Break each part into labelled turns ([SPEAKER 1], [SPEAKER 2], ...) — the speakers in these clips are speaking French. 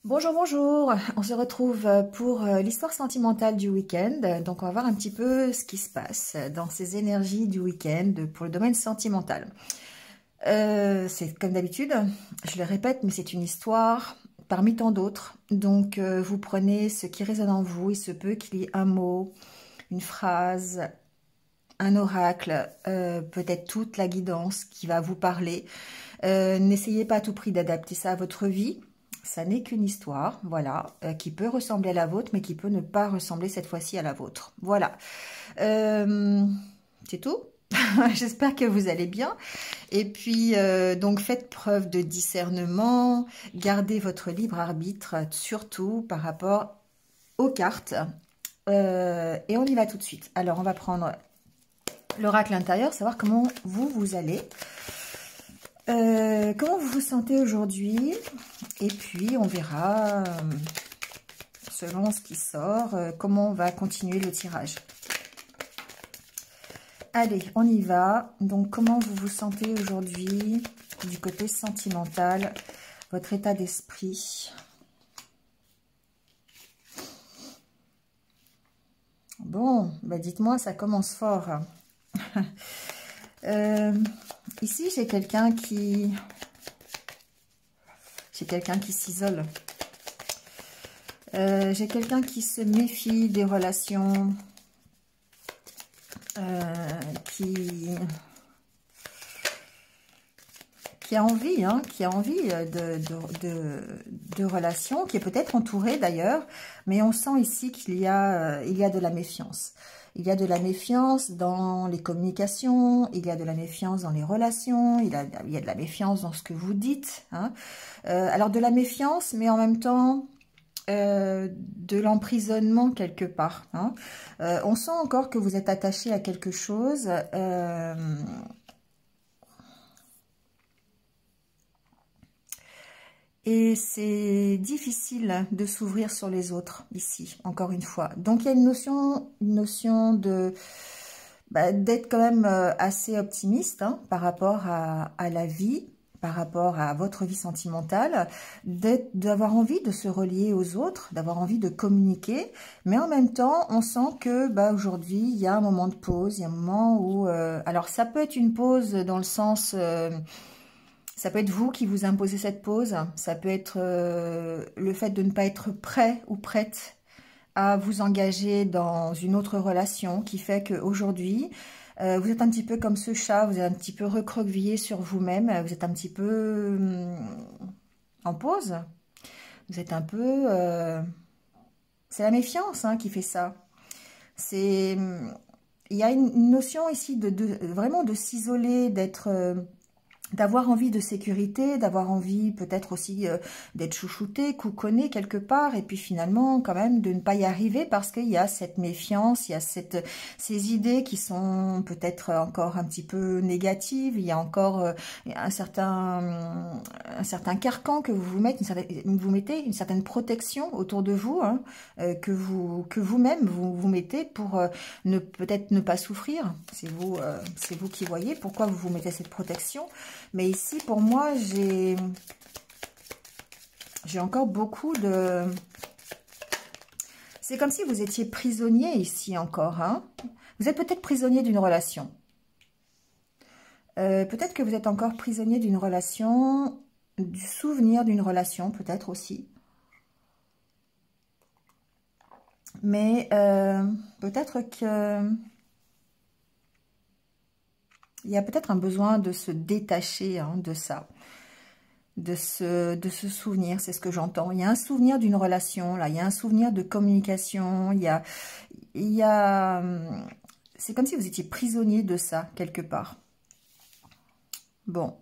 [SPEAKER 1] Bonjour, bonjour. On se retrouve pour l'histoire sentimentale du week-end. Donc, on va voir un petit peu ce qui se passe dans ces énergies du week-end pour le domaine sentimental. C'est comme d'habitude, je le répète, mais c'est une histoire parmi tant d'autres. Donc, vous prenez ce qui résonne en vous. Il se peut qu'il y ait un mot, une phrase, un oracle, peut-être toute la guidance qui va vous parler. N'essayez pas à tout prix d'adapter ça à votre vie. Ça n'est qu'une histoire, voilà, qui peut ressembler à la vôtre, mais qui peut ne pas ressembler cette fois-ci à la vôtre. Voilà. C'est tout. J'espère que vous allez bien. Et puis, donc, faites preuve de discernement. Gardez votre libre arbitre, surtout par rapport aux cartes. Et on y va tout de suite. Alors, on va prendre l'oracle intérieur, savoir comment vous allez. Comment vous vous sentez aujourd'hui? Et puis, on verra, selon ce qui sort, comment on va continuer le tirage. Allez, on y va. Donc, comment vous vous sentez aujourd'hui du côté sentimental, votre état d'esprit? Bon, bah dites-moi, ça commence fort. Ici, j'ai quelqu'un qui s'isole. J'ai quelqu'un qui se méfie des relations, qui a envie, de relations, qui est peut-être entouré d'ailleurs, mais on sent ici qu'il y a de la méfiance. Il y a de la méfiance dans les communications, il y a de la méfiance dans les relations, il y a de la méfiance dans ce que vous dites. Hein. Alors de la méfiance, mais en même temps de l'emprisonnement quelque part. Hein. On sent encore que vous êtes attaché à quelque chose. Et c'est difficile de s'ouvrir sur les autres ici, encore une fois. Donc, il y a une notion de d'être quand même assez optimiste hein, par rapport à la vie, par rapport à votre vie sentimentale, d'avoir envie de se relier aux autres, d'avoir envie de communiquer. Mais en même temps, on sent que aujourd'hui, il y a un moment de pause, il y a un moment où... alors, ça peut être une pause dans le sens... ça peut être vous qui vous imposez cette pause, ça peut être le fait de ne pas être prêt ou prête à vous engager dans une autre relation qui fait qu'aujourd'hui, vous êtes un petit peu comme ce chat, vous êtes un petit peu recroquevillé sur vous-même, vous êtes un petit peu en pause, vous êtes un peu... c'est la méfiance hein, qui fait ça. Il y a une notion ici vraiment de s'isoler, d'être... d'avoir envie de sécurité, d'avoir envie peut-être aussi d'être chouchouté, couconné quelque part, et puis finalement quand même de ne pas y arriver parce qu'il y a cette méfiance, il y a ces idées qui sont peut-être encore un petit peu négatives, il y a encore un certain carcan que vous mettez, une certaine protection autour de vous, hein, que vous-même vous mettez pour peut-être ne pas souffrir. C'est vous qui voyez pourquoi vous vous mettez cette protection. Mais ici, pour moi, j'ai encore beaucoup de... C'est comme si vous étiez prisonnier ici encore. Hein. Vous êtes peut-être prisonnier d'une relation. Peut-être que vous êtes encore prisonnier d'une relation, du souvenir d'une relation, peut-être aussi. Mais peut-être que... il y a peut-être un besoin de se détacher hein, de ça, de se souvenir, c'est ce que j'entends. Il y a un souvenir d'une relation, là, il y a un souvenir de communication, c'est comme si vous étiez prisonnier de ça, quelque part. Bon.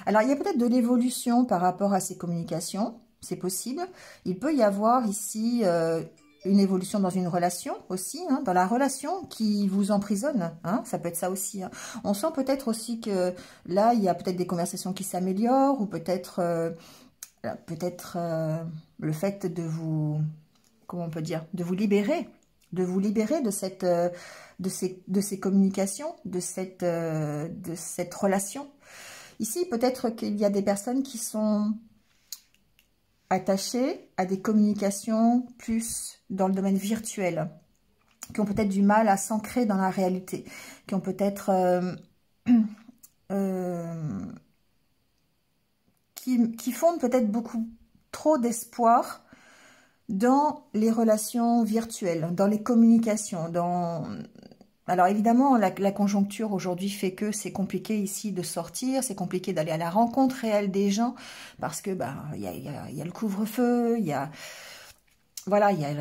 [SPEAKER 1] Alors, il y a peut-être de l'évolution par rapport à ces communications, c'est possible. Il peut y avoir ici... une évolution dans une relation aussi, hein, dans la relation qui vous emprisonne, hein, ça peut être ça aussi. Hein. On sent peut-être aussi que là, il y a peut-être des conversations qui s'améliorent ou peut-être le fait de vous, comment on peut dire, de vous libérer de cette, de ces communications, de cette relation. Ici, peut-être qu'il y a des personnes qui sont attachées à des communications plus dans le domaine virtuel, qui ont peut-être du mal à s'ancrer dans la réalité, qui ont peut-être... qui fondent peut-être beaucoup trop d'espoir dans les relations virtuelles, dans les communications, dans... Alors évidemment, la conjoncture aujourd'hui fait que c'est compliqué ici de sortir, c'est compliqué d'aller à la rencontre réelle des gens, parce que y a le couvre-feu, il y a... Voilà, il y a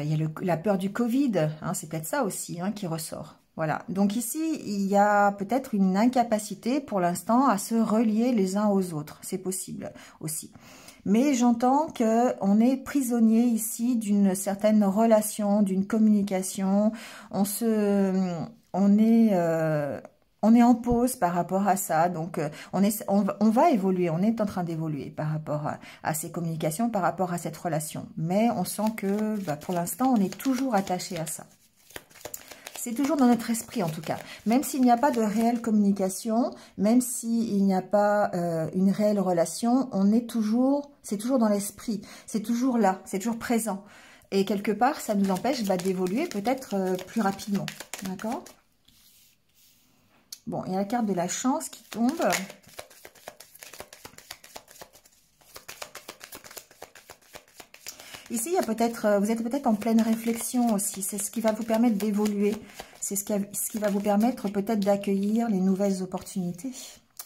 [SPEAKER 1] la peur du Covid, hein, c'est peut-être ça aussi hein, qui ressort. Voilà, donc ici, il y a peut-être une incapacité pour l'instant à se relier les uns aux autres, c'est possible aussi. Mais j'entends qu'on est prisonnier ici d'une certaine relation, d'une communication. On est en pause par rapport à ça. Donc, on va évoluer. On est en train d'évoluer par rapport à ces communications, par rapport à cette relation. Mais on sent que, pour l'instant, on est toujours attaché à ça. C'est toujours dans notre esprit en tout cas. Même s'il n'y a pas de réelle communication, même s'il n'y a pas une réelle relation, c'est toujours dans l'esprit. C'est toujours là, c'est toujours présent. Et quelque part, ça nous empêche d'évoluer peut-être plus rapidement. D'accord? Bon, il y a la carte de la chance qui tombe. Ici, il y a vous êtes peut-être en pleine réflexion aussi. C'est ce qui va vous permettre d'évoluer. C'est ce qui va vous permettre peut-être d'accueillir les nouvelles opportunités,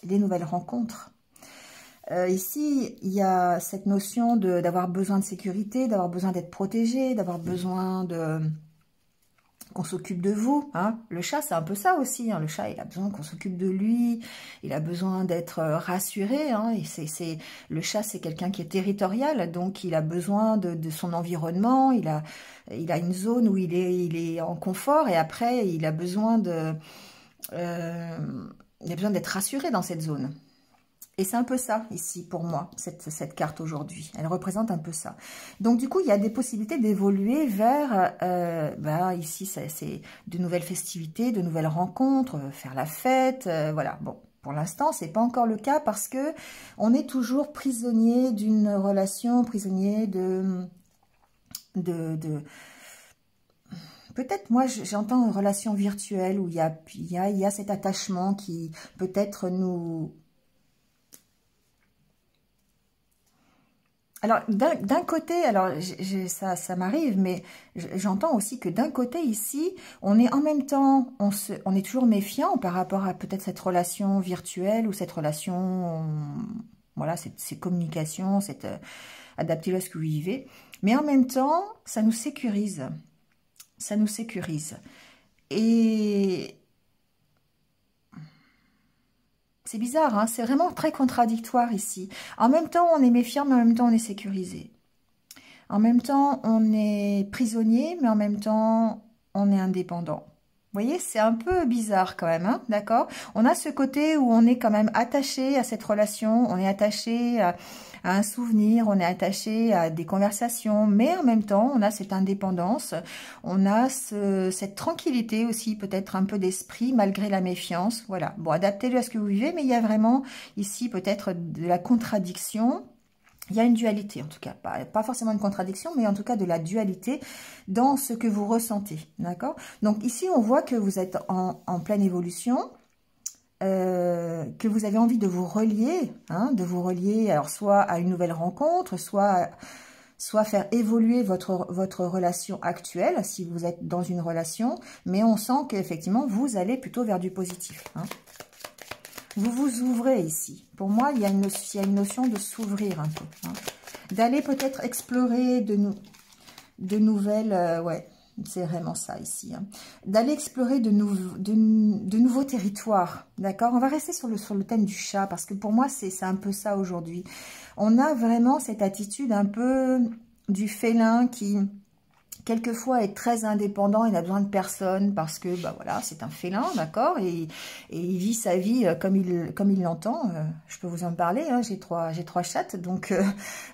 [SPEAKER 1] les nouvelles rencontres. Ici, il y a cette notion d'avoir besoin de sécurité, d'avoir besoin d'être protégé, d'avoir besoin qu'on s'occupe de vous. Hein. Le chat, c'est un peu ça aussi. Hein. Le chat, il a besoin qu'on s'occupe de lui. Il a besoin d'être rassuré. Hein. Et le chat, c'est quelqu'un qui est territorial. Donc, il a besoin de son environnement. Il a une zone où il est en confort. Et après, il a besoin d'être rassuré dans cette zone. Et c'est un peu ça, ici, pour moi, cette carte aujourd'hui. Elle représente un peu ça. Donc, du coup, il y a des possibilités d'évoluer vers... ici, c'est de nouvelles festivités, de nouvelles rencontres, faire la fête, voilà. Bon, pour l'instant, c'est pas encore le cas parce que on est toujours prisonnier d'une relation, prisonnier Peut-être, moi, j'entends une relation virtuelle où il y a cet attachement qui peut-être nous... Alors, d'un côté, alors ça m'arrive, mais j'entends aussi que d'un côté ici, on est en même temps, on est toujours méfiant par rapport à peut-être cette relation virtuelle ou cette relation, voilà, ces communications, adaptez-le à ce que vous vivez. Mais en même temps, ça nous sécurise. Ça nous sécurise. Et... c'est bizarre, hein, c'est vraiment très contradictoire ici. En même temps, on est méfiant, mais en même temps, on est sécurisé. En même temps, on est prisonnier, mais en même temps, on est indépendant. Vous voyez, c'est un peu bizarre quand même, hein, d'accord? On a ce côté où on est quand même attaché à cette relation, on est attaché à un souvenir, on est attaché à des conversations, mais en même temps, on a cette indépendance, on a cette tranquillité aussi, peut-être un peu d'esprit, malgré la méfiance. Voilà, bon, adaptez-le à ce que vous vivez, mais il y a vraiment ici peut-être de la contradiction. Il y a une dualité, en tout cas, pas forcément une contradiction, mais en tout cas de la dualité dans ce que vous ressentez, d'accord? Donc ici, on voit que vous êtes en pleine évolution, que vous avez envie de vous relier, hein, alors soit à une nouvelle rencontre, soit faire évoluer votre relation actuelle, si vous êtes dans une relation, mais on sent qu'effectivement, vous allez plutôt vers du positif, hein. Vous vous ouvrez ici. Pour moi, il y a une notion de s'ouvrir un peu. Hein. D'aller peut-être explorer de nouvelles... ouais, c'est vraiment ça ici. Hein. D'aller explorer de nouveaux territoires. D'accord? On va rester sur le thème du chat parce que pour moi, c'est un peu ça aujourd'hui. On a vraiment cette attitude un peu du félin qui quelquefois est très indépendant, il n'a besoin de personne parce que bah voilà, c'est un félin, d'accord, et il vit sa vie comme il l'entend. Je peux vous en parler, hein, j'ai trois chattes, donc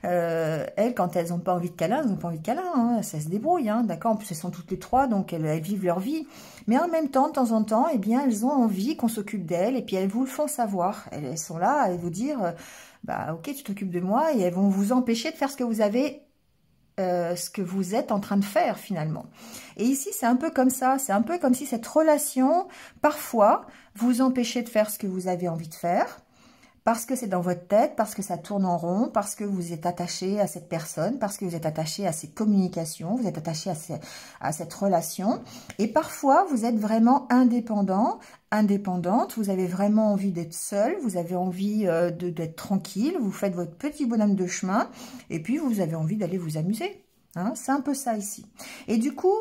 [SPEAKER 1] elles, quand elles n'ont pas envie de câlin, elles n'ont pas envie de câlin, hein, ça se débrouille, hein, d'accord. En plus elles sont toutes les trois, donc elles vivent leur vie, mais en même temps, de temps en temps, eh bien elles ont envie qu'on s'occupe d'elles, et puis elles vous le font savoir. Elles sont là à vous dire, bah ok, tu t'occupes de moi, et elles vont vous empêcher de faire ce que vous avez. Ce que vous êtes en train de faire finalement. Et ici, c'est un peu comme ça. C'est un peu comme si cette relation, parfois, vous empêchez de faire ce que vous avez envie de faire, parce que c'est dans votre tête, parce que ça tourne en rond, parce que vous êtes attaché à cette personne, parce que vous êtes attaché à ces communications, vous êtes attaché à cette relation. Et parfois, vous êtes vraiment indépendante, vous avez vraiment envie d'être seule, vous avez envie d'être tranquille, vous faites votre petit bonhomme de chemin, et puis vous avez envie d'aller vous amuser. Hein, c'est un peu ça ici. Et du coup,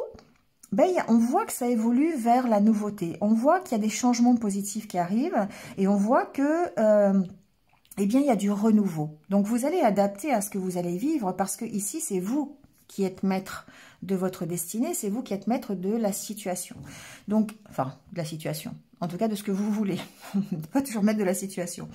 [SPEAKER 1] ben, on voit que ça évolue vers la nouveauté. On voit qu'il y a des changements positifs qui arrivent et on voit que, eh bien, il y a du renouveau. Donc, vous allez adapter à ce que vous allez vivre parce que ici, c'est vous qui êtes maître de votre destinée, c'est vous qui êtes maître de la situation. Donc, enfin, de la situation. En tout cas, de ce que vous voulez. Pas toujours maître de la situation.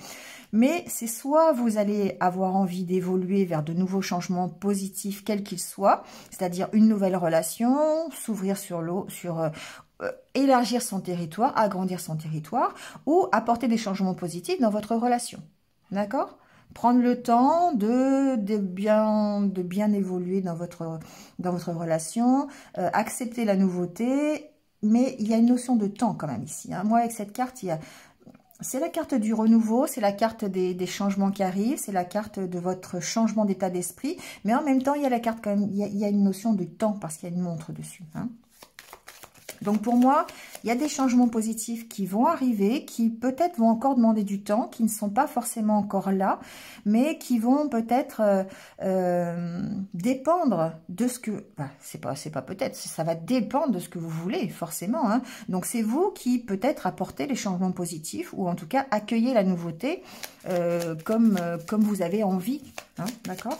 [SPEAKER 1] Mais c'est soit vous allez avoir envie d'évoluer vers de nouveaux changements positifs, quels qu'ils soient, c'est-à-dire une nouvelle relation, s'ouvrir sur l'eau, élargir son territoire, agrandir son territoire, ou apporter des changements positifs dans votre relation. D'accord ? Prendre le temps de bien évoluer dans votre relation, accepter la nouveauté, mais il y a une notion de temps quand même ici. Hein. Moi, avec cette carte, c'est la carte du renouveau, c'est la carte des changements qui arrivent, c'est la carte de votre changement d'état d'esprit, mais en même temps, il y a la carte quand même, il y a une notion de temps parce qu'il y a une montre dessus. Hein. Donc pour moi, il y a des changements positifs qui vont arriver, qui peut-être vont encore demander du temps, qui ne sont pas forcément encore là, mais qui vont peut-être dépendre de ce que... Bah, c'est pas peut-être, ça va dépendre de ce que vous voulez, forcément. Hein. Donc c'est vous qui peut-être apportez les changements positifs, ou en tout cas accueillez la nouveauté comme vous avez envie. Hein, d'accord ?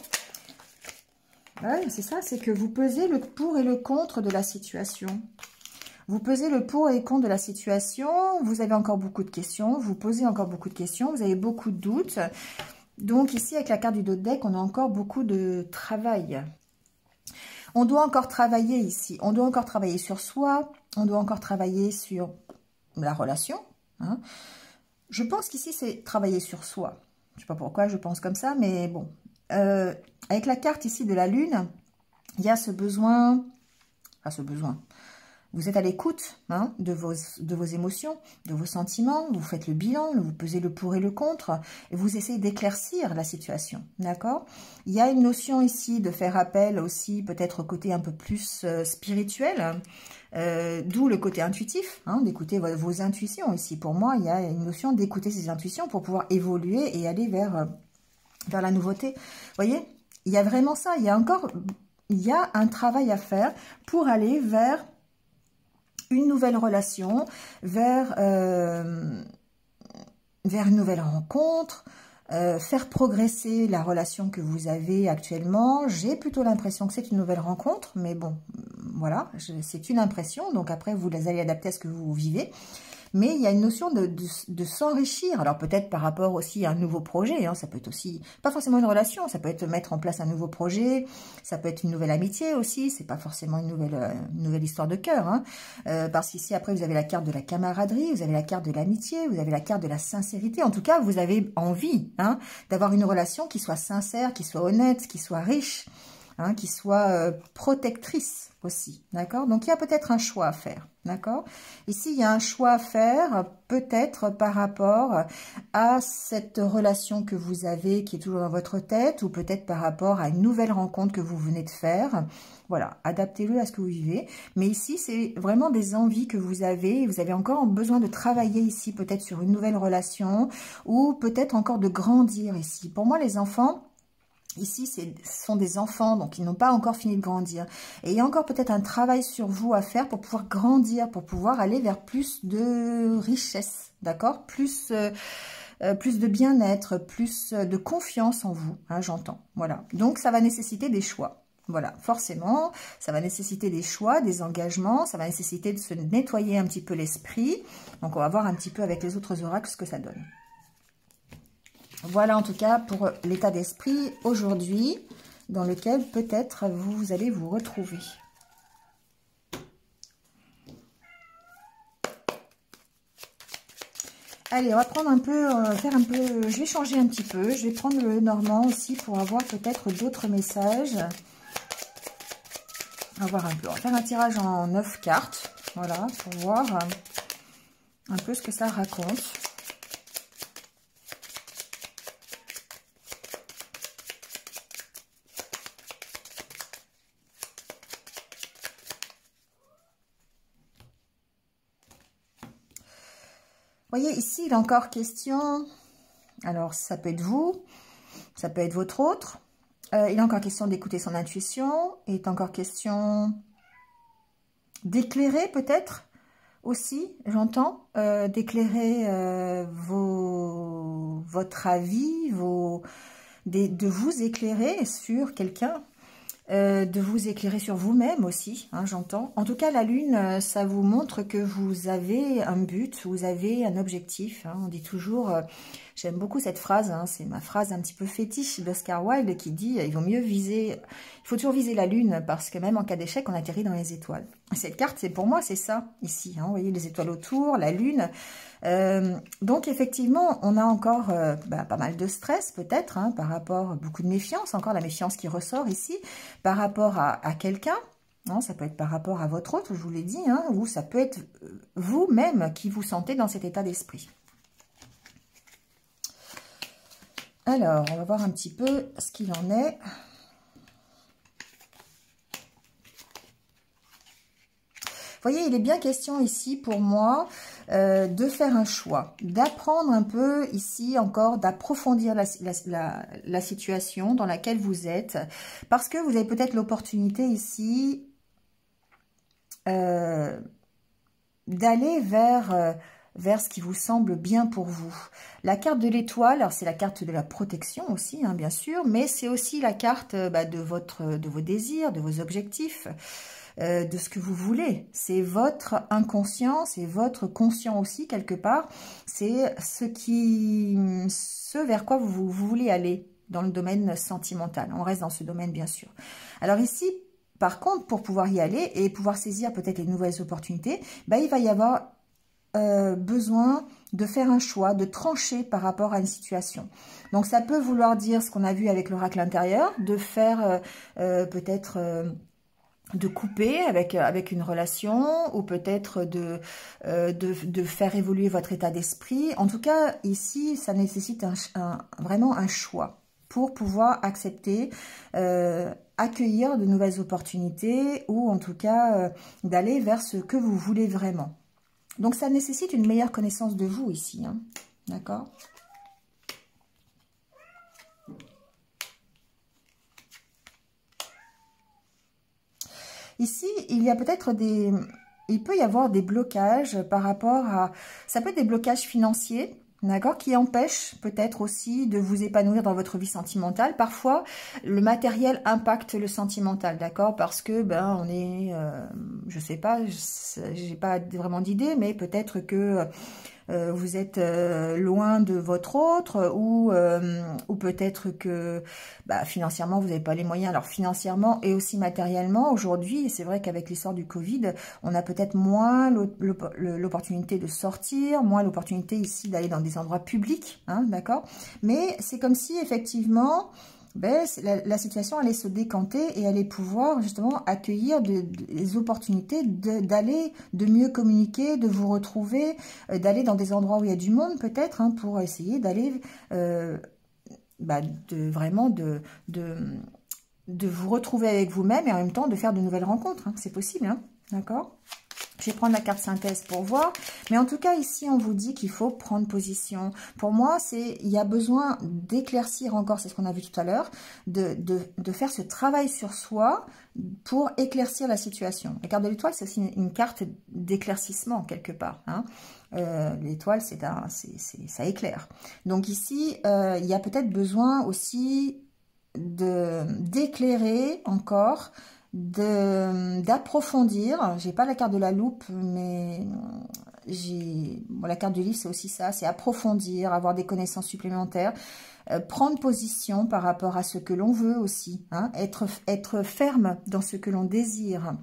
[SPEAKER 1] Ouais, c'est ça, c'est que vous pesez le pour et le contre de la situation. Vous pesez le pour et le contre de la situation, vous avez encore beaucoup de questions, vous posez encore beaucoup de questions, vous avez beaucoup de doutes. Donc ici, avec la carte du dos de deck, on a encore beaucoup de travail. On doit encore travailler ici, on doit encore travailler sur soi, on doit encore travailler sur la relation. Hein. Je pense qu'ici, c'est travailler sur soi. Je ne sais pas pourquoi je pense comme ça, mais bon. Avec la carte ici de la Lune, il y a ce besoin... Enfin, ce besoin... Vous êtes à l'écoute hein, de vos émotions, de vos sentiments, vous faites le bilan, vous pesez le pour et le contre, et vous essayez d'éclaircir la situation, d'accord? Il y a une notion ici de faire appel aussi peut-être au côté un peu plus spirituel, d'où le côté intuitif, hein, d'écouter vos intuitions ici. Pour moi, il y a une notion d'écouter ses intuitions pour pouvoir évoluer et aller vers la nouveauté. Vous voyez, il y a vraiment ça, il y a un travail à faire pour aller vers... une nouvelle relation, vers une nouvelle rencontre, faire progresser la relation que vous avez actuellement. J'ai plutôt l'impression que c'est une nouvelle rencontre, mais bon, voilà, c'est une impression. Donc après, vous les allez adapter à ce que vous vivez. Mais il y a une notion de s'enrichir. Alors peut-être par rapport aussi à un nouveau projet. Hein, ça peut être aussi, pas forcément une relation, ça peut être mettre en place un nouveau projet. Ça peut être une nouvelle amitié aussi. C'est pas forcément une nouvelle histoire de cœur. Hein, parce qu'ici après vous avez la carte de la camaraderie, vous avez la carte de l'amitié, vous avez la carte de la sincérité. En tout cas, vous avez envie hein, d'avoir une relation qui soit sincère, qui soit honnête, qui soit riche. Hein, qui soit protectrice aussi, d'accord? Donc, il y a peut-être un choix à faire, d'accord? Ici, il y a un choix à faire, peut-être par rapport à cette relation que vous avez, qui est toujours dans votre tête, ou peut-être par rapport à une nouvelle rencontre que vous venez de faire. Voilà, adaptez-le à ce que vous vivez. Mais ici, c'est vraiment des envies que vous avez encore besoin de travailler ici, peut-être sur une nouvelle relation, ou peut-être encore de grandir ici. Pour moi, les enfants... Ici, ce sont des enfants, donc ils n'ont pas encore fini de grandir. Et il y a encore peut-être un travail sur vous à faire pour pouvoir grandir, pour pouvoir aller vers plus de richesse, d'accord? Plus de bien-être, plus de confiance en vous, hein, j'entends. Voilà. Donc, ça va nécessiter des choix. Voilà, forcément, ça va nécessiter des choix, des engagements, ça va nécessiter de se nettoyer un petit peu l'esprit. Donc, on va voir un petit peu avec les autres oracles ce que ça donne. Voilà en tout cas pour l'état d'esprit aujourd'hui dans lequel peut-être vous allez vous retrouver. Allez, on va prendre un peu, faire un peu, je vais changer un petit peu. Je vais prendre le normand aussi pour avoir peut-être d'autres messages. On va voir un peu. On va faire un tirage en 9 cartes. Voilà, pour voir un peu ce que ça raconte. Vous voyez, ici, il est encore question, alors ça peut être vous, ça peut être votre autre, il est encore question d'écouter son intuition, il est encore question d'éclairer peut-être aussi, j'entends, d'éclairer votre avis, de vous éclairer sur quelqu'un. De vous éclairer sur vous-même aussi, hein, j'entends. En tout cas, la lune, ça vous montre que vous avez un but, vous avez un objectif. Hein. On dit toujours, j'aime beaucoup cette phrase, hein, c'est ma phrase un petit peu fétiche d'Oscar Wilde qui dit, il vaut mieux viser, il faut toujours viser la lune parce que même en cas d'échec, on atterrit dans les étoiles. Cette carte, c'est pour moi, c'est ça, ici. Hein, vous voyez les étoiles autour, la lune. Donc effectivement, on a encore pas mal de stress peut-être, hein, par rapport, beaucoup de méfiance, encore la méfiance qui ressort ici, par rapport à quelqu'un, hein, ça peut être par rapport à votre autre, je vous l'ai dit, hein, ou ça peut être vous-même qui vous sentez dans cet état d'esprit. Alors, on va voir un petit peu ce qu'il en est. Vous voyez, il est bien question ici pour moi de faire un choix, d'apprendre un peu ici encore, d'approfondir la situation dans laquelle vous êtes, parce que vous avez peut-être l'opportunité ici d'aller vers ce qui vous semble bien pour vous. La carte de l'étoile, alors c'est la carte de la protection aussi, hein, bien sûr, mais c'est aussi la carte de vos désirs, de vos objectifs, de ce que vous voulez. C'est votre inconscient, c'est votre conscient aussi, quelque part. C'est ce vers quoi vous voulez aller dans le domaine sentimental. On reste dans ce domaine, bien sûr. Alors ici, par contre, pour pouvoir y aller et pouvoir saisir peut-être les nouvelles opportunités, il va y avoir besoin de faire un choix, de trancher par rapport à une situation. Donc ça peut vouloir dire ce qu'on a vu avec l'oracle intérieur, de faire peut-être de couper avec une relation, ou peut-être de faire évoluer votre état d'esprit. En tout cas, ici, ça nécessite vraiment un choix pour pouvoir accepter, accueillir de nouvelles opportunités, ou en tout cas d'aller vers ce que vous voulez vraiment. Donc, ça nécessite une meilleure connaissance de vous ici, hein. D'accord ? Ici, il y a peut-être il peut y avoir des blocages par rapport à... Ça peut être des blocages financiers, d'accord, qui empêchent peut-être aussi de vous épanouir dans votre vie sentimentale. Parfois, le matériel impacte le sentimental, d'accord, parce que, on est... je sais pas, j'ai pas vraiment d'idée, mais peut-être que... vous êtes loin de votre autre, ou peut-être que financièrement vous n'avez pas les moyens. Alors financièrement et aussi matériellement, aujourd'hui, c'est vrai qu'avec l'histoire du Covid, on a peut-être moins l'opportunité de sortir, moins l'opportunité ici d'aller dans des endroits publics, hein, d'accord. Mais c'est comme si effectivement... la situation allait se décanter et allait pouvoir justement accueillir des opportunités d'aller, de mieux communiquer, de vous retrouver, d'aller dans des endroits où il y a du monde peut-être, hein, pour essayer d'aller de vous retrouver avec vous-même et en même temps de faire de nouvelles rencontres, hein. C'est possible, hein, d'accord ? Je vais prendre la carte synthèse pour voir. Mais en tout cas, ici, on vous dit qu'il faut prendre position. Pour moi, il y a besoin d'éclaircir encore, c'est ce qu'on a vu tout à l'heure, de faire ce travail sur soi pour éclaircir la situation. La carte de l'étoile, c'est aussi une carte d'éclaircissement, quelque part, hein. L'étoile, ça éclaire. Donc ici, il y a peut-être besoin aussi d'éclairer encore, d'approfondir. J'ai pas la carte de la loupe, mais bon, la carte du livre, c'est aussi ça, c'est approfondir, avoir des connaissances supplémentaires, prendre position par rapport à ce que l'on veut aussi, hein, être ferme dans ce que l'on désire.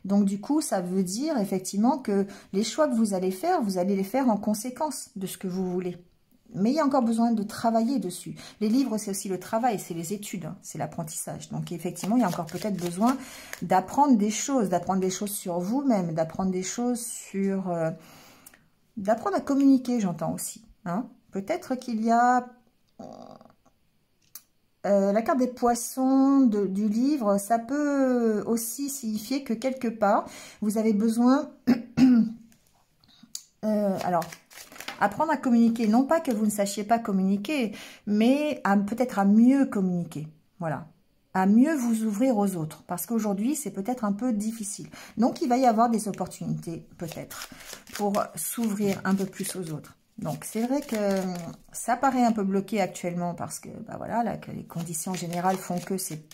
[SPEAKER 1] Donc du coup, ça veut dire effectivement que les choix que vous allez les faire en conséquence de ce que vous voulez. Mais il y a encore besoin de travailler dessus. Les livres, c'est aussi le travail, c'est les études, hein, c'est l'apprentissage. Donc effectivement, il y a encore peut-être besoin d'apprendre des choses sur vous-même, d'apprendre des choses sur... d'apprendre à communiquer, j'entends aussi. Hein. Peut-être qu'il y a... la carte des poissons du livre, ça peut aussi signifier que quelque part, vous avez besoin... alors... Apprendre à communiquer, non pas que vous ne sachiez pas communiquer, mais peut-être à mieux communiquer. Voilà. À mieux vous ouvrir aux autres. Parce qu'aujourd'hui, c'est peut-être un peu difficile. Donc, il va y avoir des opportunités, peut-être, pour s'ouvrir un peu plus aux autres. Donc, c'est vrai que ça paraît un peu bloqué actuellement parce que, bah voilà, là, que les conditions générales font que c'est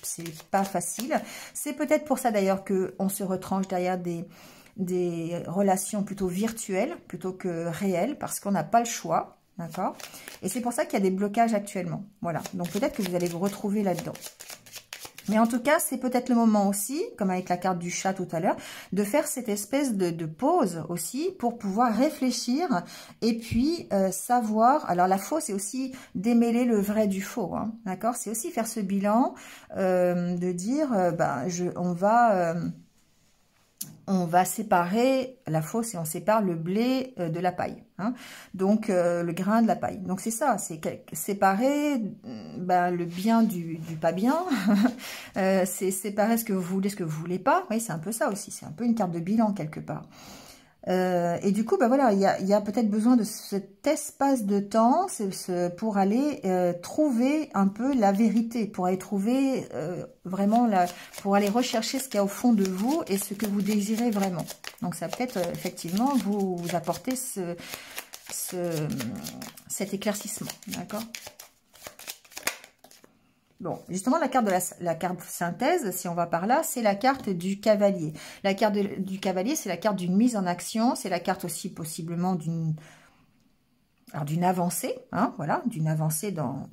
[SPEAKER 1] pas facile. C'est peut-être pour ça, d'ailleurs, qu'on se retranche derrière des relations plutôt virtuelles plutôt que réelles parce qu'on n'a pas le choix, d'accord? Et c'est pour ça qu'il y a des blocages actuellement, voilà. Donc peut-être que vous allez vous retrouver là-dedans. Mais en tout cas, c'est peut-être le moment aussi, comme avec la carte du chat tout à l'heure, de faire cette espèce de pause aussi pour pouvoir réfléchir et puis savoir... Alors la faux, c'est aussi démêler le vrai du faux, hein, d'accord? C'est aussi faire ce bilan de dire, on va séparer la fausse et on sépare le blé de la paille. Hein. Donc, le grain de la paille. Donc, c'est ça, c'est séparer le bien du pas bien. C'est séparer ce que vous voulez pas. Oui, c'est un peu ça aussi. C'est un peu une carte de bilan quelque part. Et du coup, voilà, il y a peut-être besoin de cet espace de temps pour aller trouver un peu la vérité, pour aller trouver vraiment, pour aller rechercher ce qu'il y a au fond de vous et ce que vous désirez vraiment. Donc, ça peut-être effectivement vous apporter cet éclaircissement, d'accord ? Bon, justement, la carte synthèse, si on va par là, c'est la carte du cavalier. La carte du cavalier, c'est la carte d'une mise en action. C'est la carte aussi possiblement d'une avancée, hein, voilà, d'une avancée dans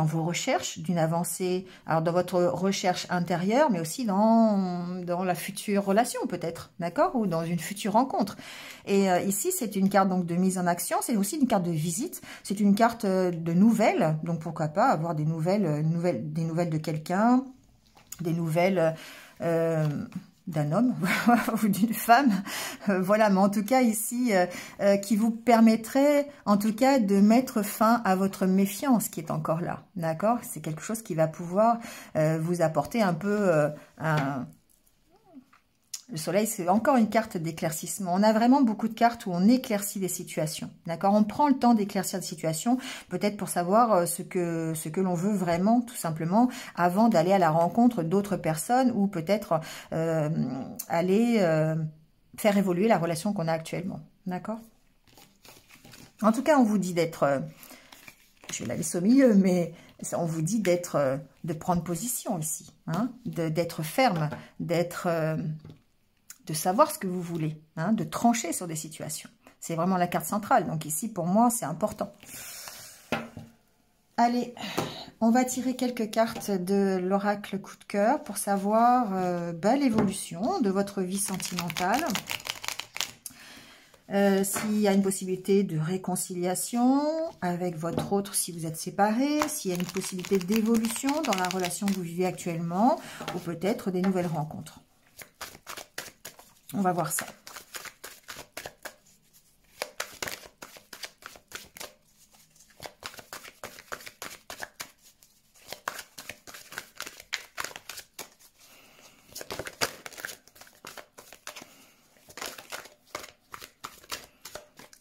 [SPEAKER 1] vos recherches, d'une avancée dans votre recherche intérieure, mais aussi dans la future relation peut-être, d'accord, ou dans une future rencontre. Et ici, c'est une carte donc de mise en action, c'est aussi une carte de visite, c'est une carte de nouvelles, donc pourquoi pas avoir des nouvelles de quelqu'un, des nouvelles d'un homme ou d'une femme, voilà, mais en tout cas ici, qui vous permettrait en tout cas de mettre fin à votre méfiance qui est encore là, d'accord? C'est quelque chose qui va pouvoir vous apporter un peu le soleil, c'est encore une carte d'éclaircissement. On a vraiment beaucoup de cartes où on éclaircit des situations, d'accord? On prend le temps d'éclaircir des situations, peut-être pour savoir ce que l'on veut vraiment, tout simplement, avant d'aller à la rencontre d'autres personnes ou peut-être aller faire évoluer la relation qu'on a actuellement, d'accord? En tout cas, on vous dit d'être... je vais la laisser au milieu, mais on vous dit de prendre position ici, hein, d'être ferme, de savoir ce que vous voulez, hein, de trancher sur des situations. C'est vraiment la carte centrale. Donc ici, pour moi, c'est important. Allez, on va tirer quelques cartes de l'oracle coup de cœur pour savoir l'évolution de votre vie sentimentale. S'il y a une possibilité de réconciliation avec votre autre si vous êtes séparés, s'il y a une possibilité d'évolution dans la relation que vous vivez actuellement, ou peut-être des nouvelles rencontres. On va voir ça.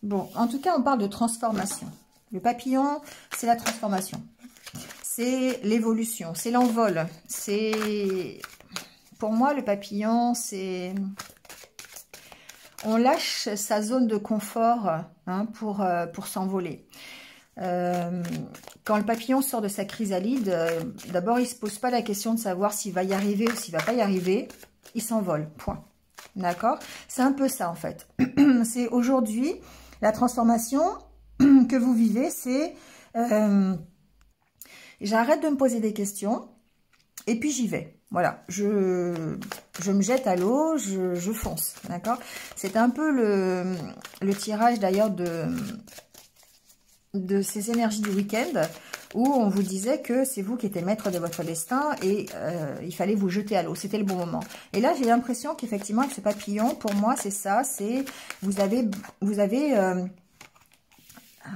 [SPEAKER 1] Bon, en tout cas, on parle de transformation. Le papillon, c'est la transformation. C'est l'évolution, c'est l'envol. C'est... Pour moi, le papillon, c'est... On lâche sa zone de confort hein, pour s'envoler. quand le papillon sort de sa chrysalide, d'abord, il ne se pose pas la question de savoir s'il va y arriver ou s'il ne va pas y arriver. Il s'envole, point. D'accord? C'est un peu ça, en fait. C'est aujourd'hui, la transformation que vous vivez, c'est... j'arrête de me poser des questions et puis j'y vais. Voilà, je me jette à l'eau, je fonce, d'accord? C'est un peu le tirage d'ailleurs de ces énergies du week-end où on vous disait que c'est vous qui étiez maître de votre destin et il fallait vous jeter à l'eau. C'était le bon moment. Et là, j'ai l'impression qu'effectivement, avec ce papillon, pour moi, c'est ça. C'est vous avez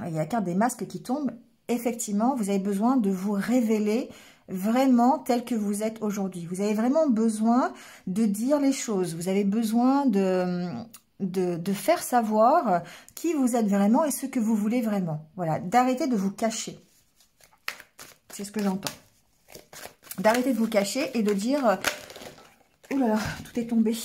[SPEAKER 1] il y a la carte des masques qui tombe. Effectivement, vous avez besoin de vous révéler vraiment tel que vous êtes aujourd'hui. Vous avez vraiment besoin de dire les choses. Vous avez besoin de faire savoir qui vous êtes vraiment et ce que vous voulez vraiment. Voilà, d'arrêter de vous cacher. C'est ce que j'entends. D'arrêter de vous cacher et de dire... Ouh là là, tout est tombé.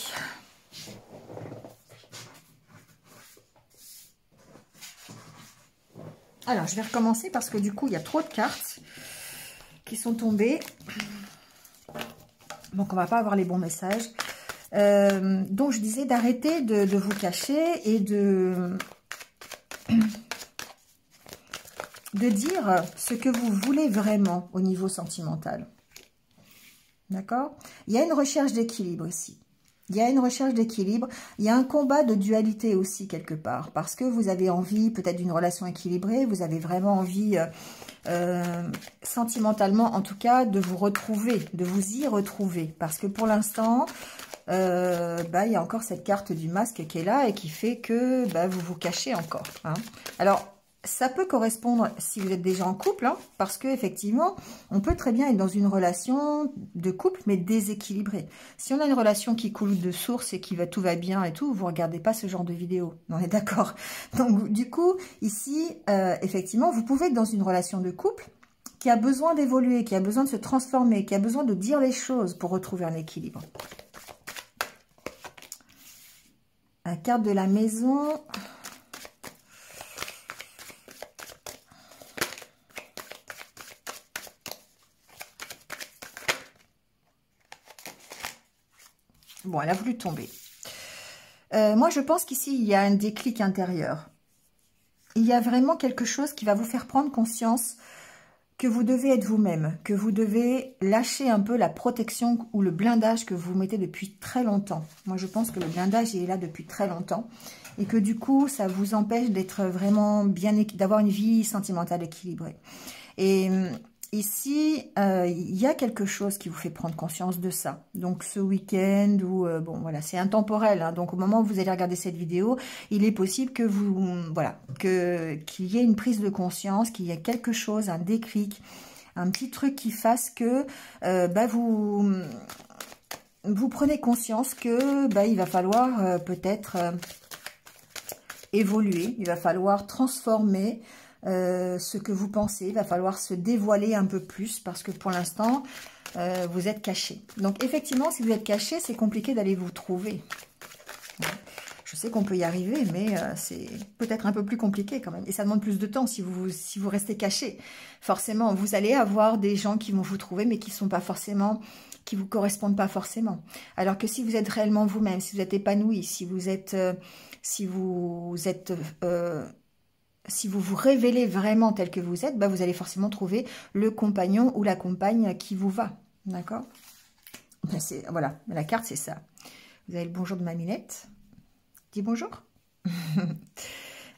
[SPEAKER 1] Alors, je vais recommencer parce que du coup, il y a trop de cartes qui sont tombées. Donc, on va pas avoir les bons messages. Donc, je disais d'arrêter de vous cacher et de dire ce que vous voulez vraiment au niveau sentimental. D'accord? Il y a une recherche d'équilibre ici. Il y a une recherche d'équilibre. Il y a un combat de dualité aussi quelque part. Parce que vous avez envie peut-être d'une relation équilibrée. Vous avez vraiment envie, sentimentalement en tout cas, de vous retrouver, de vous y retrouver. Parce que pour l'instant, il y a encore cette carte du masque qui est là et qui fait que vous vous cachez encore. Hein. Alors, ça peut correspondre si vous êtes déjà en couple, hein, parce que effectivement, on peut très bien être dans une relation de couple, mais déséquilibrée. Si on a une relation qui coule de source et tout va bien et tout, vous regardez pas ce genre de vidéo. On est d'accord. Donc, du coup, ici, effectivement, vous pouvez être dans une relation de couple qui a besoin d'évoluer, qui a besoin de se transformer, qui a besoin de dire les choses pour retrouver un équilibre. La carte de la maison... Bon, elle a voulu tomber. Moi, je pense qu'ici, il y a un déclic intérieur. Il y a vraiment quelque chose qui va vous faire prendre conscience que vous devez être vous-même, que vous devez lâcher un peu la protection ou le blindage que vous mettez depuis très longtemps. Moi, je pense que le blindage, il est là depuis très longtemps. Et que du coup, ça vous empêche d'être vraiment bien, d'avoir une vie sentimentale équilibrée. Et... ici, il y a quelque chose qui vous fait prendre conscience de ça. Donc, ce week-end, bon, voilà, c'est intemporel. Hein, donc, au moment où vous allez regarder cette vidéo, il est possible que qu'il y ait une prise de conscience, qu'il y ait quelque chose, un déclic, un petit truc qui fasse que vous prenez conscience que il va falloir peut-être évoluer, il va falloir transformer ce que vous pensez, il va falloir se dévoiler un peu plus parce que pour l'instant, vous êtes caché. Donc effectivement, si vous êtes caché, c'est compliqué d'aller vous trouver. Je sais qu'on peut y arriver, mais c'est peut-être un peu plus compliqué quand même. Et ça demande plus de temps si vous restez caché. Forcément, vous allez avoir des gens qui vont vous trouver, mais qui sont pas forcément, qui vous correspondent pas forcément. Alors que si vous êtes réellement vous-même, si vous êtes épanoui, si vous vous révélez vraiment tel que vous êtes, vous allez forcément trouver le compagnon ou la compagne qui vous va. D'accord? Voilà, la carte, c'est ça. Vous avez le bonjour de ma Minette. Dis bonjour.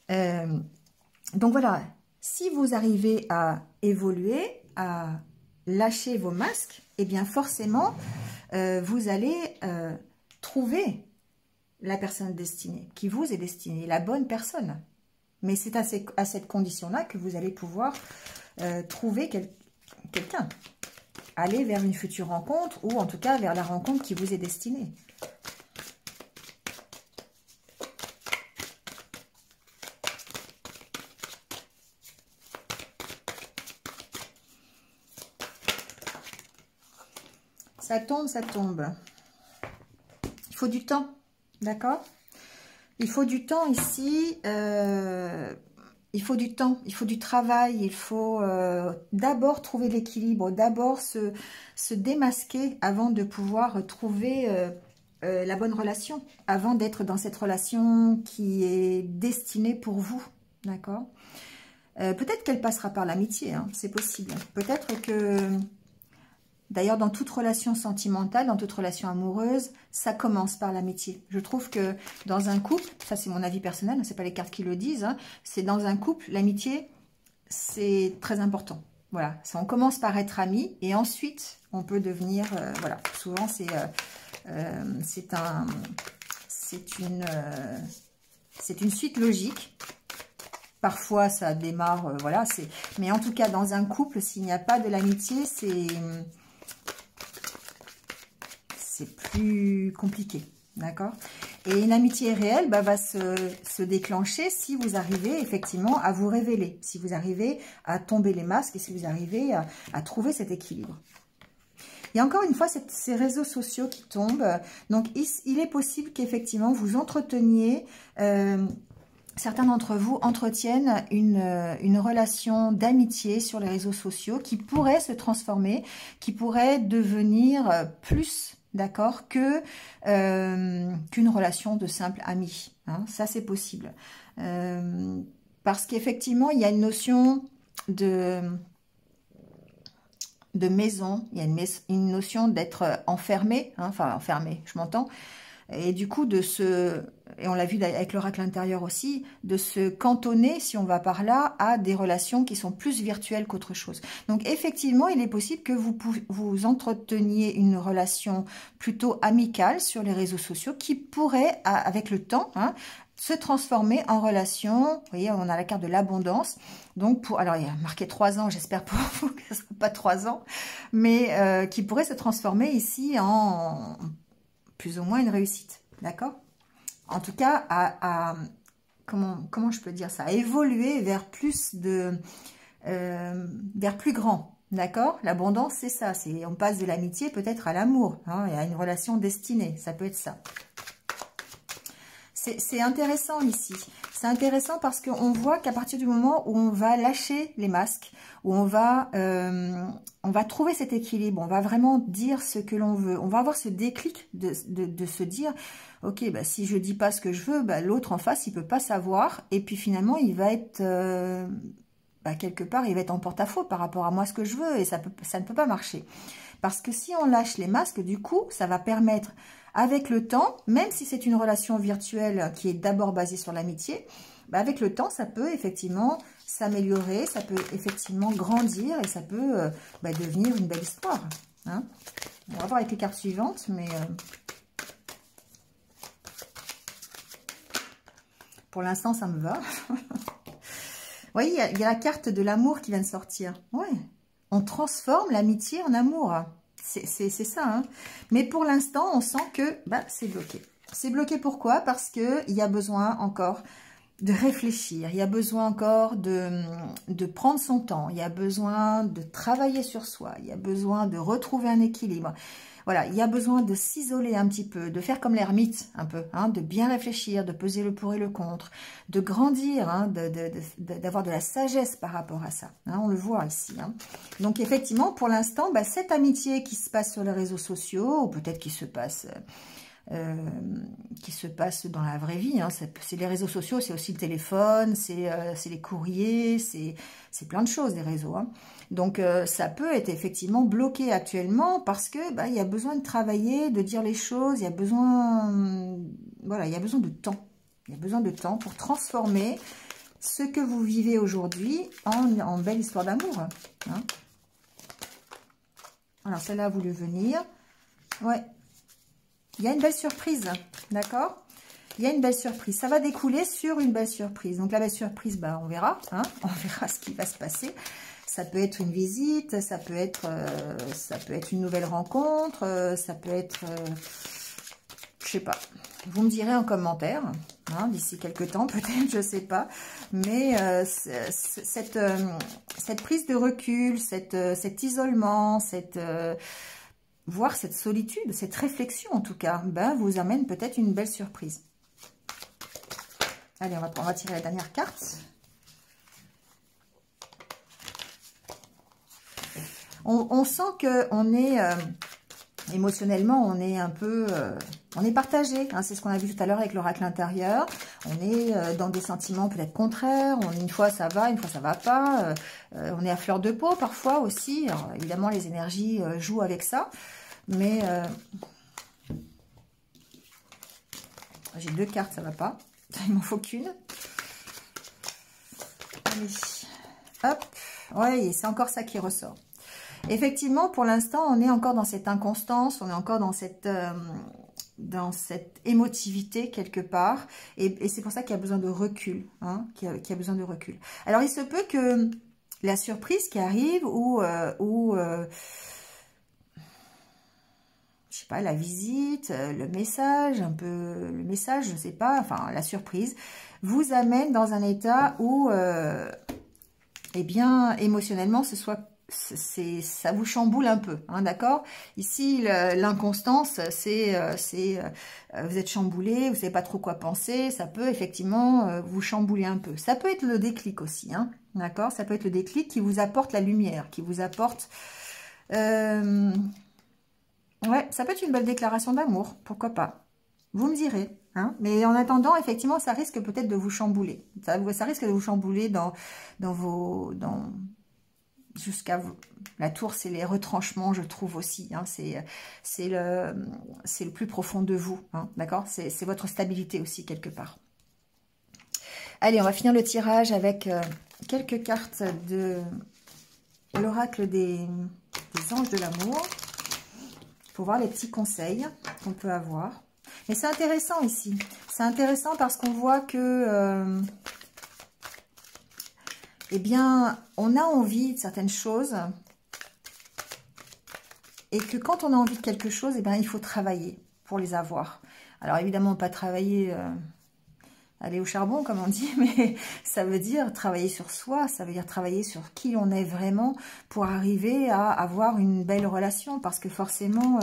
[SPEAKER 1] Donc voilà, si vous arrivez à évoluer, à lâcher vos masques, eh bien forcément, vous allez trouver la personne destinée, qui vous est destinée, la bonne personne. Mais c'est à cette condition-là que vous allez pouvoir trouver quelqu'un. Aller vers une future rencontre ou en tout cas vers la rencontre qui vous est destinée. Ça tombe, ça tombe. Il faut du temps, d'accord ? Il faut du temps ici. il faut du temps, il faut du travail, il faut d'abord trouver l'équilibre, d'abord se démasquer avant de pouvoir trouver la bonne relation, avant d'être dans cette relation qui est destinée pour vous, d'accord? Peut-être qu'elle passera par l'amitié, hein, c'est possible. Peut-être que, d'ailleurs, dans toute relation sentimentale, dans toute relation amoureuse, ça commence par l'amitié. Je trouve que dans un couple, ça c'est mon avis personnel, c'est pas les cartes qui le disent, hein, c'est dans un couple, l'amitié, c'est très important. Voilà, ça, on commence par être amis et ensuite on peut devenir, voilà, souvent c'est une suite logique. Parfois ça démarre, voilà, mais en tout cas dans un couple, s'il n'y a pas de l'amitié, c'est plus compliqué, d'accord? Et une amitié réelle va se déclencher si vous arrivez effectivement à vous révéler, si vous arrivez à tomber les masques et si vous arrivez à trouver cet équilibre. Il y a encore une fois ces réseaux sociaux qui tombent. Donc, il est possible qu'effectivement vous entreteniez, certains d'entre vous entretiennent une relation d'amitié sur les réseaux sociaux qui pourrait se transformer, qui pourrait devenir plus, d'accord, qu'une relation de simple ami. Hein, ça, c'est possible. Parce qu'effectivement, il y a une notion de maison, il y a une notion d'être enfermé, hein, enfin enfermé, je m'entends, et du coup et on l'a vu avec l'oracle intérieur aussi, de se cantonner, si on va par là, à des relations qui sont plus virtuelles qu'autre chose. Donc effectivement, il est possible que vous entreteniez une relation plutôt amicale sur les réseaux sociaux qui pourrait, avec le temps, hein, se transformer en relation. Vous voyez, on a la carte de l'abondance. Donc, alors il y a marqué 3 ans, j'espère pour vous que ce ne sera pas 3 ans, mais qui pourrait se transformer ici en plus ou moins une réussite. D'accord? En tout cas, comment je peux dire ça? À évoluer vers plus vers plus grand. D'accord? L'abondance, c'est ça. On passe de l'amitié peut-être à l'amour, hein, et à une relation destinée. Ça peut être ça. C'est intéressant ici. C'est intéressant parce qu'on voit qu'à partir du moment où on va lâcher les masques, où on va trouver cet équilibre, on va vraiment dire ce que l'on veut, on va avoir ce déclic de se dire, ok, bah, si je dis pas ce que je veux, bah, l'autre en face, il peut pas savoir, et puis finalement, il va être, quelque part, il va être en porte-à-faux par rapport à moi, ce que je veux, et ça ne peut pas marcher. Parce que si on lâche les masques, du coup, ça va permettre, avec le temps, même si c'est une relation virtuelle qui est d'abord basée sur l'amitié, bah avec le temps, ça peut effectivement s'améliorer, ça peut effectivement grandir et ça peut devenir une belle histoire. Hein. On va voir avec les cartes suivantes, mais pour l'instant, ça me va. Vous voyez, il y a la carte de l'amour qui vient de sortir. Ouais. On transforme l'amitié en amour. C'est ça. Hein. Mais pour l'instant, on sent que c'est bloqué. C'est bloqué pourquoi? Parce qu'il y a besoin encore de réfléchir. Il y a besoin encore de prendre son temps. Il y a besoin de travailler sur soi. Il y a besoin de retrouver un équilibre. Voilà, il y a besoin de s'isoler un petit peu, de faire comme l'ermite un peu, hein, de bien réfléchir, de peser le pour et le contre, de grandir, hein, d'avoir de la sagesse par rapport à ça. Hein, on le voit ici. Hein. Donc effectivement, pour l'instant, cette amitié qui se passe sur les réseaux sociaux, ou peut-être qui se passe dans la vraie vie, hein, c'est les réseaux sociaux, c'est aussi le téléphone, c'est les courriers, c'est plein de choses, les réseaux. Hein. Donc, ça peut être effectivement bloqué actuellement parce que il y a besoin de travailler, de dire les choses, il y a besoin, voilà, il y a besoin de temps. Il y a besoin de temps pour transformer ce que vous vivez aujourd'hui en belle histoire d'amour. Hein. Alors, celle-là a voulu venir. Ouais. Il y a une belle surprise, d'accord? Il y a une belle surprise. Ça va découler sur une belle surprise. Donc, la belle surprise, on verra. Hein, on verra ce qui va se passer. Ça peut être une visite, ça peut être une nouvelle rencontre, ça peut être, je sais pas. Vous me direz en commentaire, hein, d'ici quelques temps peut-être, je sais pas. Mais cette prise de recul, cet isolement, voire cette solitude, cette réflexion en tout cas, vous amène peut-être une belle surprise. Allez, on va tirer la dernière carte. On sent qu'on est... émotionnellement, on est un peu... on est partagé, hein, c'est ce qu'on a vu tout à l'heure avec l'oracle intérieur. On est dans des sentiments peut-être contraires. Une fois ça va, une fois ça va pas. On est à fleur de peau parfois aussi. Alors, évidemment, les énergies jouent avec ça. Mais... j'ai 2 cartes, ça va pas. Il m'en faut qu'une. Allez, hop. Ouais, c'est encore ça qui ressort. Effectivement, pour l'instant, on est encore dans cette inconstance, on est encore dans cette émotivité quelque part. Et c'est pour ça qu'il y a besoin de recul. Hein, qu'il y a besoin de recul. Alors, il se peut que la surprise qui arrive ou je sais pas, la visite, le message, un peu le message, je sais pas, enfin la surprise, vous amène dans un état où, eh bien, émotionnellement, ça vous chamboule un peu, hein, d'accord? Ici, l'inconstance, c'est vous êtes chamboulé, vous savez pas trop quoi penser, ça peut effectivement vous chambouler un peu. Ça peut être le déclic aussi, hein, d'accord? Ça peut être le déclic qui vous apporte la lumière, qui vous apporte... ouais, ça peut être une belle déclaration d'amour, pourquoi pas. Vous me direz, hein. Mais en attendant, effectivement, ça risque peut-être de vous chambouler. Ça risque de vous chambouler jusqu'à la tour, c'est les retranchements, je trouve aussi. Hein. C'est le plus profond de vous, hein, d'accord? C'est votre stabilité aussi, quelque part. Allez, on va finir le tirage avec quelques cartes de l'oracle des anges de l'amour. Pour voir les petits conseils qu'on peut avoir. Mais c'est intéressant ici. C'est intéressant parce qu'on voit que, eh bien, on a envie de certaines choses. Et que quand on a envie de quelque chose, eh bien, il faut travailler pour les avoir. Alors, évidemment, pas travailler... aller au charbon, comme on dit, mais ça veut dire travailler sur soi, ça veut dire travailler sur qui on est vraiment pour arriver à avoir une belle relation, parce que forcément,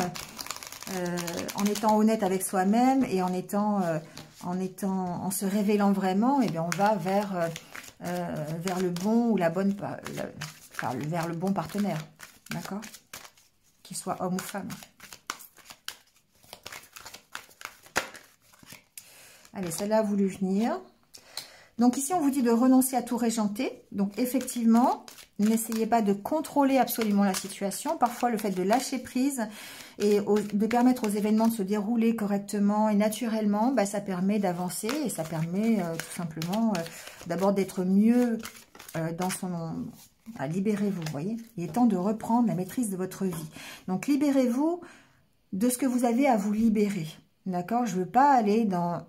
[SPEAKER 1] en étant honnête avec soi-même et en se révélant vraiment, eh bien, on va vers le bon ou vers le bon partenaire, d'accord, qu'il soit homme ou femme. Allez, celle-là a voulu venir. Donc ici, on vous dit de renoncer à tout régenter. Donc effectivement, n'essayez pas de contrôler absolument la situation. Parfois, le fait de lâcher prise et de permettre aux événements de se dérouler correctement et naturellement, bah, ça permet d'avancer et ça permet tout simplement d'abord d'être mieux dans son... libérez-vous, vous voyez. Il est temps de reprendre la maîtrise de votre vie. Donc libérez-vous de ce que vous avez à vous libérer. D'accord? Je ne veux pas aller dans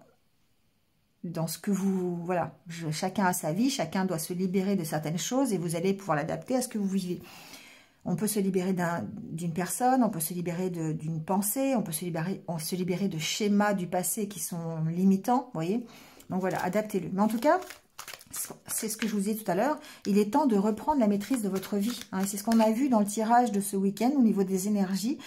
[SPEAKER 1] ce que vous... Voilà, chacun a sa vie, chacun doit se libérer de certaines choses et vous allez pouvoir l'adapter à ce que vous vivez. On peut se libérer d'une personne, on peut se libérer d'une pensée, on peut se libérer de schémas du passé qui sont limitants, vous voyez. Donc voilà, adaptez-le. Mais en tout cas, c'est ce que je vous disais tout à l'heure, il est temps de reprendre la maîtrise de votre vie. Hein, c'est ce qu'on a vu dans le tirage de ce week-end au niveau des énergies.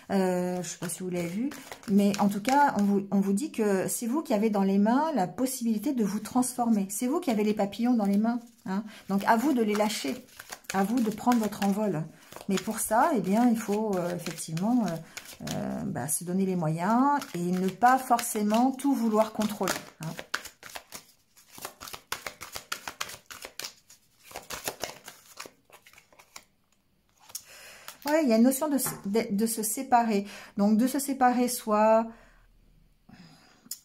[SPEAKER 1] Je ne sais pas si vous l'avez vu, mais en tout cas, on vous dit que c'est vous qui avez dans les mains la possibilité de vous transformer. C'est vous qui avez les papillons dans les mains. Hein. Donc, à vous de les lâcher, à vous de prendre votre envol. Mais pour ça, eh bien, il faut effectivement se donner les moyens et ne pas forcément tout vouloir contrôler. Hein. Ouais, il y a une notion de se séparer. Donc, de se séparer soit...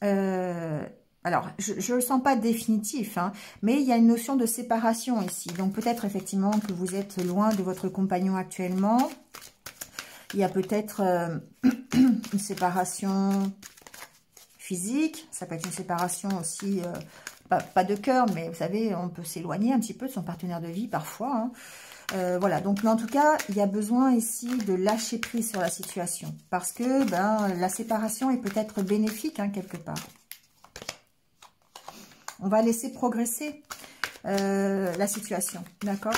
[SPEAKER 1] alors, je ne le sens pas définitif, hein, mais il y a une notion de séparation ici. Donc, peut-être effectivement que vous êtes loin de votre compagnon actuellement. Il y a peut-être une séparation physique. Ça peut être une séparation aussi... pas de cœur, mais vous savez, on peut s'éloigner un petit peu de son partenaire de vie parfois, hein. Voilà, donc mais en tout cas, il y a besoin ici de lâcher prise sur la situation. Parce que la séparation est peut-être bénéfique, hein, quelque part. On va laisser progresser la situation, d'accord?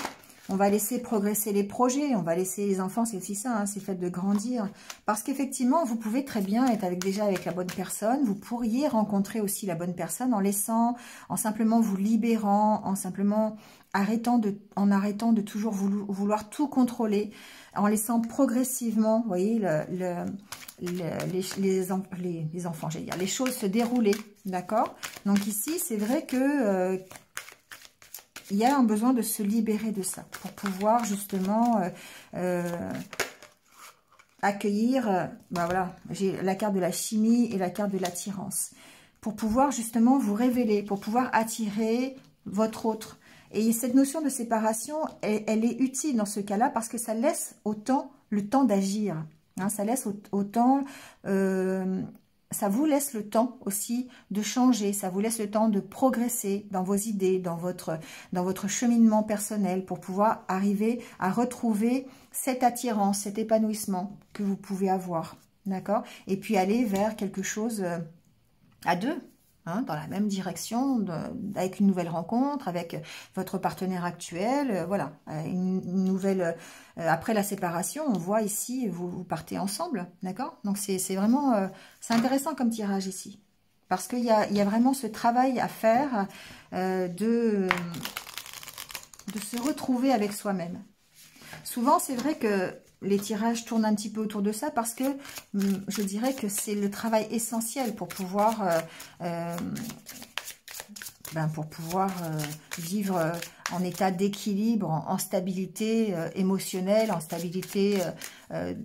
[SPEAKER 1] On va laisser progresser les projets, on va laisser les enfants, c'est aussi ça, hein, c'est le fait de grandir. Parce qu'effectivement, vous pouvez très bien être déjà avec la bonne personne, vous pourriez rencontrer aussi la bonne personne en simplement vous libérant, en simplement en arrêtant de toujours vouloir tout contrôler, en laissant progressivement, vous voyez, les enfants, j'allais dire, les choses se dérouler, d'accord? Donc ici, c'est vrai que il y a un besoin de se libérer de ça, pour pouvoir justement accueillir, ben voilà, j'ai la carte de la chimie et la carte de l'attirance, pour pouvoir justement vous révéler, pour pouvoir attirer votre autre. Et cette notion de séparation, elle est utile dans ce cas-là parce que ça laisse le temps d'agir. Hein, ça laisse autant, ça vous laisse le temps aussi de changer, ça vous laisse le temps de progresser dans vos idées, dans votre cheminement personnel pour pouvoir arriver à retrouver cette attirance, cet épanouissement que vous pouvez avoir. D'accord? Et puis aller vers quelque chose à deux. Hein, dans la même direction, avec une nouvelle rencontre, avec votre partenaire actuel, voilà, une nouvelle... après la séparation, on voit ici, vous partez ensemble, d'accord? Donc c'est vraiment... c'est intéressant comme tirage ici, parce qu'il y a vraiment ce travail à faire de se retrouver avec soi-même. Souvent, c'est vrai que les tirages tournent un petit peu autour de ça parce que je dirais que c'est le travail essentiel pour pouvoir, vivre en état d'équilibre, en stabilité émotionnelle, en stabilité de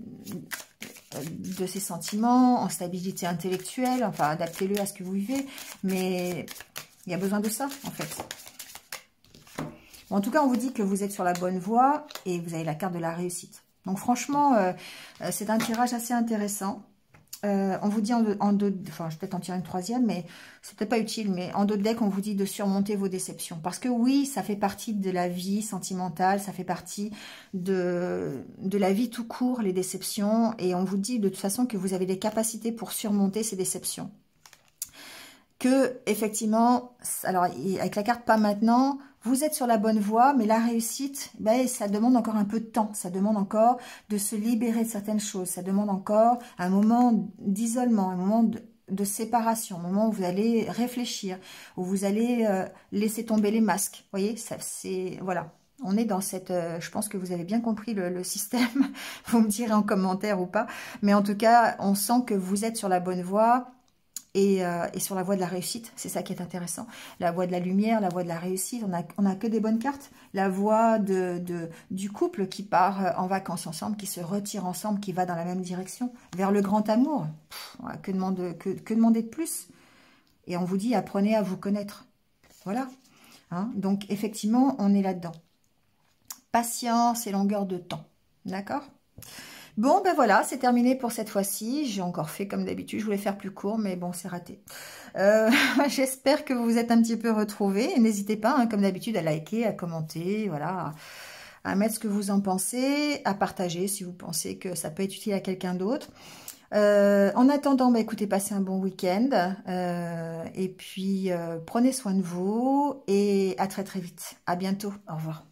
[SPEAKER 1] ses sentiments, en stabilité intellectuelle. Enfin, adaptez-le à ce que vous vivez, mais il y a besoin de ça, en fait. Bon, en tout cas, on vous dit que vous êtes sur la bonne voie et vous avez la carte de la réussite. Donc franchement, c'est un tirage assez intéressant. On vous dit en deux, enfin je vais peut-être en tirer une troisième, mais c'est peut-être pas utile, mais en deux decks, on vous dit de surmonter vos déceptions. Parce que oui, ça fait partie de la vie sentimentale, ça fait partie de la vie tout court, les déceptions. Et on vous dit de toute façon que vous avez des capacités pour surmonter ces déceptions. Que effectivement, alors avec la carte pas maintenant, vous êtes sur la bonne voie, mais la réussite, ben, ça demande encore un peu de temps, ça demande encore de se libérer de certaines choses, ça demande encore un moment d'isolement, un moment de séparation, un moment où vous allez réfléchir, où vous allez laisser tomber les masques, vous voyez, c'est voilà. On est dans cette... je pense que vous avez bien compris le système, vous me direz en commentaire ou pas, mais en tout cas, on sent que vous êtes sur la bonne voie, et sur la voie de la réussite, c'est ça qui est intéressant. La voie de la lumière, la voie de la réussite, on a que des bonnes cartes. La voie du couple qui part en vacances ensemble, qui se retire ensemble, qui va dans la même direction, vers le grand amour. Pff, que demander de plus? Et on vous dit, apprenez à vous connaître. Voilà. Hein, donc, effectivement, on est là-dedans. Patience et longueur de temps. D'accord ? Bon, ben voilà, c'est terminé pour cette fois-ci. J'ai encore fait comme d'habitude. Je voulais faire plus court, mais bon, c'est raté. J'espère que vous vous êtes un petit peu retrouvés. N'hésitez pas, hein, comme d'habitude, à liker, à commenter, voilà, à mettre ce que vous en pensez, à partager si vous pensez que ça peut être utile à quelqu'un d'autre. En attendant, bah, écoutez, passez un bon week-end. Et puis, prenez soin de vous et à très très vite. À bientôt. Au revoir.